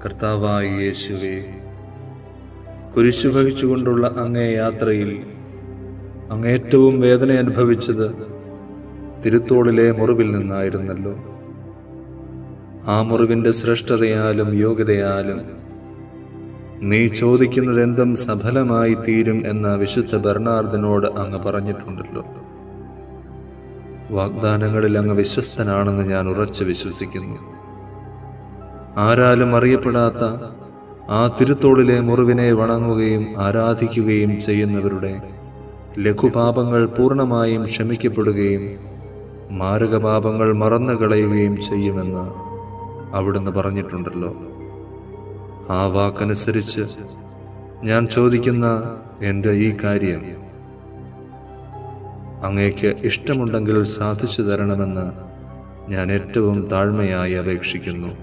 കർത്താവായ യേശുവേ, കുരിശു വഹിച്ചുകൊണ്ടുള്ള അങ്ങേ യാത്രയിൽ അങ്ങ് ഏറ്റവും വേദന അനുഭവിച്ചത് തിരുത്തോളിലെ മുറിവിൽ നിന്നായിരുന്നല്ലോ. ആ മുറിവിൻ്റെ ശ്രേഷ്ഠതയാലും യോഗ്യതയാലും നീ ചോദിക്കുന്നതെന്തും സഫലമായി തീരും എന്ന വിശുദ്ധ ബെർണാർദിനോട് അങ്ങ് പറഞ്ഞിട്ടുണ്ടല്ലോ. വാഗ്ദാനങ്ങളിൽ അങ്ങ് വിശ്വസ്തനാണെന്ന് ഞാൻ ഉറച്ചു വിശ്വസിക്കുന്നു. ആരാലും അറിയപ്പെടാത്ത ആ തിരുത്തോളിലെ മുറിവിനെ വണങ്ങുകയും ആരാധിക്കുകയും ചെയ്യുന്നവരുടെ ലഘുപാപങ്ങൾ പൂർണ്ണമായും ക്ഷമിക്കപ്പെടുകയും മാരകപാപങ്ങൾ മറന്നു കളയുകയും ചെയ്യുമെന്ന് അവിടുന്ന് പറഞ്ഞിട്ടുണ്ടല്ലോ. ആ വാക്കനുസരിച്ച് ഞാൻ ചോദിക്കുന്ന എൻ്റെ ഈ കാര്യം അങ്ങേക്ക് ഇഷ്ടമുണ്ടെങ്കിൽ സാധിച്ചു തരണമെന്ന് ഞാൻ ഏറ്റവും താഴ്മയായി അപേക്ഷിക്കുന്നു.